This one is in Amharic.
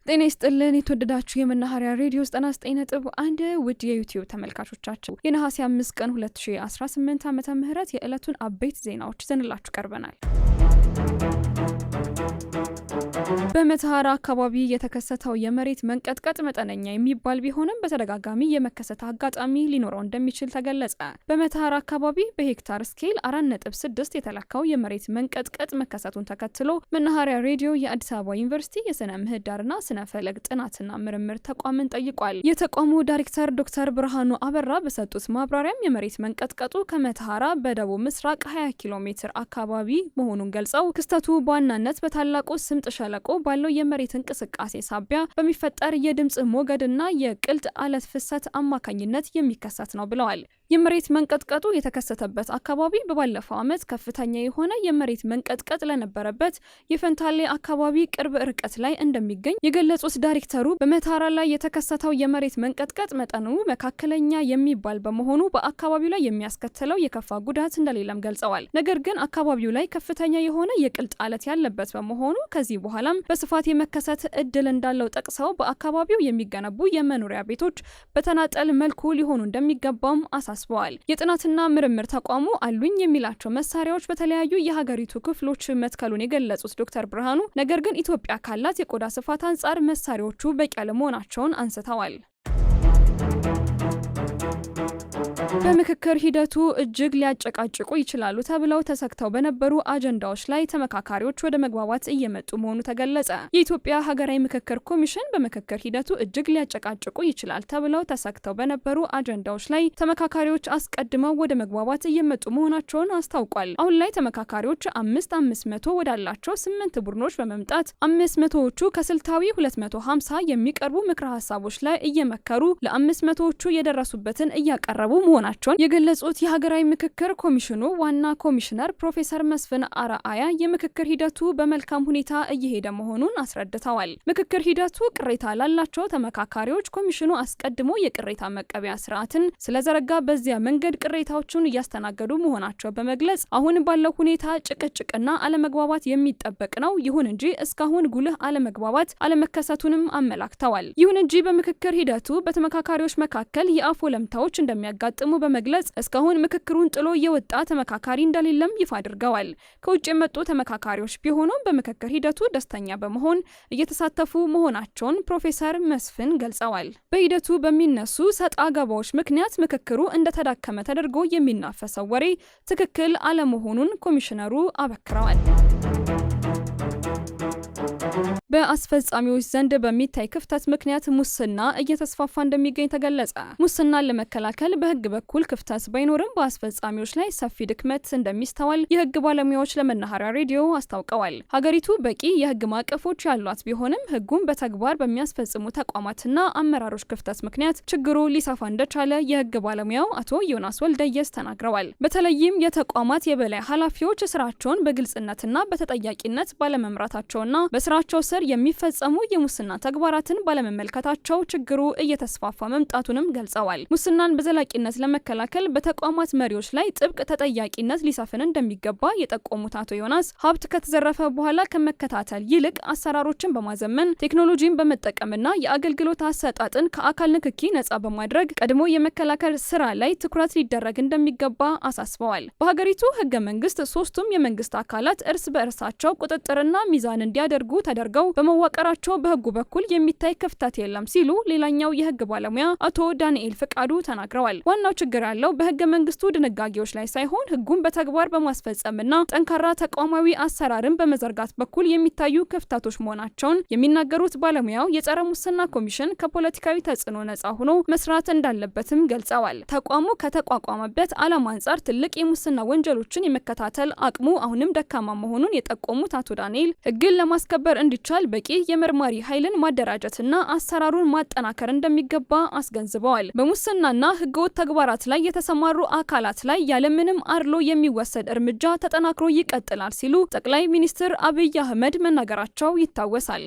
ጤና ይስጥልን የተወደዳችሁ የመናኸሪያ ሬዲዮ 99.1 ውድ የዩቲዩብ ተመልካቾቻችን የነሐሴ 5 ቀን 2018 ዓመተ ምህረት የዕለቱን አበይት ዜናዎች ይዘንላችሁ ቀርበናል። በመተሃራ አካባቢ የተከሰተው የመሬት መንቀጥቀጥ መጠነኛ የሚባል ቢሆንም በተደጋጋሚ የመከሰት አጋጣሚ ሊኖረው እንደሚችል ተገለጸ። በመተሃራ አካባቢ በሄክታር ስኬል 4.6 የተለካው የመሬት መንቀጥቀጥ መከሰቱን ተከትሎ መናኸሪያ ሬዲዮ የአዲስ አበባ ዩኒቨርሲቲ የስነ ምህዳርና ስነ ፈለክ ጥናትና ምርምር ተቋምን ጠይቋል። የተቋሙ ዳይሬክተር ዶክተር ብርሃኑ አበራ በሰጡት ማብራሪያም የመሬት መንቀጥቀጡ ከመተሃራ በደቡብ ምስራቅ 20 ኪሎ ሜትር አካባቢ መሆኑን ገልጸው ክስተቱ በዋናነት በታላቁ ስምጥ ሸለቆ ባለው የመሬት እንቅስቃሴ ሳቢያ በሚፈጠር የድምጽ ሞገድና የቅልጥ አለት ፍሰት አማካኝነት የሚከሰት ነው ብለዋል። የመሬት መንቀጥቀጡ የተከሰተበት አካባቢ በባለፈው ዓመት ከፍተኛ የሆነ የመሬት መንቀጥቀጥ ለነበረበት የፈንታሌ አካባቢ ቅርብ ርቀት ላይ እንደሚገኝ የገለጹት ዳይሬክተሩ በመተሃራ ላይ የተከሰተው የመሬት መንቀጥቀጥ መጠኑ መካከለኛ የሚባል በመሆኑ በአካባቢው ላይ የሚያስከትለው የከፋ ጉዳት እንደሌለም ገልጸዋል። ነገር ግን አካባቢው ላይ ከፍተኛ የሆነ የቅልጥ አለት ያለበት በመሆኑ ከዚህ በኋላም በስፋት የመከሰት እድል እንዳለው ጠቅሰው በአካባቢው የሚገነቡ የመኖሪያ ቤቶች በተናጠል መልኩ ሊሆኑ እንደሚገባም አሳስበዋል። የጥናትና ምርምር ተቋሙ አሉኝ የሚላቸው መሳሪያዎች በተለያዩ የሀገሪቱ ክፍሎች መትከሉን የገለጹት ዶክተር ብርሃኑ ነገር ግን ኢትዮጵያ ካላት የቆዳ ስፋት አንጻር መሳሪያዎቹ በቂ አለመሆናቸውን አንስተዋል። በምክክር ሂደቱ እጅግ ሊያጨቃጭቁ ይችላሉ ተብለው ተሰክተው በነበሩ አጀንዳዎች ላይ ተመካካሪዎች ወደ መግባባት እየመጡ መሆኑ ተገለጸ። የኢትዮጵያ ሀገራዊ ምክክር ኮሚሽን በምክክር ሂደቱ እጅግ ሊያጨቃጭቁ ይችላል ተብለው ተሰክተው በነበሩ አጀንዳዎች ላይ ተመካካሪዎች አስቀድመው ወደ መግባባት እየመጡ መሆናቸውን አስታውቋል። አሁን ላይ ተመካካሪዎች 500 ወዳላቸው 8 ቡድኖች በመምጣት 500ዎቹ ከስልታዊ 250 የሚቀርቡ ምክረ ሀሳቦች ላይ እየመከሩ ለ500ዎቹ የደረሱበትን እያቀረቡ መሆናቸውን የገለጹት የሀገራዊ ምክክር ኮሚሽኑ ዋና ኮሚሽነር ፕሮፌሰር መስፍን አርአያ የምክክር ሂደቱ በመልካም ሁኔታ እየሄደ መሆኑን አስረድተዋል። ምክክር ሂደቱ ቅሬታ ላላቸው ተመካካሪዎች ኮሚሽኑ አስቀድሞ የቅሬታ መቀበያ ስርዓትን ስለዘረጋ በዚያ መንገድ ቅሬታዎቹን እያስተናገዱ መሆናቸው በመግለጽ አሁን ባለው ሁኔታ ጭቅጭቅና አለመግባባት የሚጠበቅ ነው። ይሁን እንጂ እስካሁን ጉልህ አለመግባባት አለመከሰቱንም አመላክተዋል። ይሁን እንጂ በምክክር ሂደቱ በተመካካሪዎች መካከል የአፍ ወለምታዎች እንደሚያጋጥሙ በመግለጽ እስካሁን ምክክሩን ጥሎ የወጣ ተመካካሪ እንደሌለም ይፋ አድርገዋል። ከውጭ የመጡ ተመካካሪዎች ቢሆኑም በምክክር ሂደቱ ደስተኛ በመሆን እየተሳተፉ መሆናቸውን ፕሮፌሰር መስፍን ገልጸዋል። በሂደቱ በሚነሱ ሰጣ ገባዎች ምክንያት ምክክሩ እንደተዳከመ ተደርጎ የሚናፈሰው ወሬ ትክክል አለመሆኑን ኮሚሽነሩ አበክረዋል። በአስፈጻሚዎች ዘንድ በሚታይ ክፍተት ምክንያት ሙስና እየተስፋፋ እንደሚገኝ ተገለጸ። ሙስናን ለመከላከል በሕግ በኩል ክፍተት ባይኖርም በአስፈጻሚዎች ላይ ሰፊ ድክመት እንደሚስተዋል የሕግ ባለሙያዎች ለመናኸሪያ ሬዲዮ አስታውቀዋል። ሀገሪቱ በቂ የሕግ ማዕቀፎች ያሏት ቢሆንም ሕጉን በተግባር በሚያስፈጽሙ ተቋማትና አመራሮች ክፍተት ምክንያት ችግሩ ሊሰፋ እንደቻለ የሕግ ባለሙያው አቶ ዮናስ ወልደየስ ተናግረዋል። በተለይም የተቋማት የበላይ ኃላፊዎች ስራቸውን በግልጽነትና በተጠያቂነት ባለመምራታቸውና በስራቸው ስር የሚፈጸሙ የሙስና ተግባራትን ባለመመልከታቸው ችግሩ እየተስፋፋ መምጣቱንም ገልጸዋል። ሙስናን በዘላቂነት ለመከላከል በተቋማት መሪዎች ላይ ጥብቅ ተጠያቂነት ሊሰፍን እንደሚገባ የጠቆሙት አቶ ዮናስ ሀብት ከተዘረፈ በኋላ ከመከታተል ይልቅ አሰራሮችን በማዘመን ቴክኖሎጂን በመጠቀምና የአገልግሎት አሰጣጥን ከአካል ንክኪ ነጻ በማድረግ ቀድሞ የመከላከል ስራ ላይ ትኩረት ሊደረግ እንደሚገባ አሳስበዋል። በሀገሪቱ ህገ መንግስት ሶስቱም የመንግስት አካላት እርስ በእርሳቸው ቁጥጥርና ሚዛን እንዲያደርጉ ተደርገው በመዋቀራቸው በህጉ በኩል የሚታይ ክፍተት የለም ሲሉ ሌላኛው የህግ ባለሙያ አቶ ዳንኤል ፍቃዱ ተናግረዋል። ዋናው ችግር ያለው በህገ መንግስቱ ድንጋጌዎች ላይ ሳይሆን ህጉን በተግባር በማስፈጸምና ጠንካራ ተቋማዊ አሰራርን በመዘርጋት በኩል የሚታዩ ክፍተቶች መሆናቸውን የሚናገሩት ባለሙያው የጸረ ሙስና ኮሚሽን ከፖለቲካዊ ተጽዕኖ ነጻ ሆኖ መስራት እንዳለበትም ገልጸዋል። ተቋሙ ከተቋቋመበት ዓላማ አንጻር ትልቅ የሙስና ወንጀሎችን የመከታተል አቅሙ አሁንም ደካማ መሆኑን የጠቆሙት አቶ ዳንኤል ህግን ለማስከበር እንዲቻል በቂ የመርማሪ ኃይልን ማደራጀትና አሰራሩን ማጠናከር እንደሚገባ አስገንዝበዋል። በሙስናና ህገወጥ ተግባራት ላይ የተሰማሩ አካላት ላይ ያለምንም አድሎ የሚወሰድ እርምጃ ተጠናክሮ ይቀጥላል ሲሉ ጠቅላይ ሚኒስትር አብይ አህመድ መናገራቸው ይታወሳል።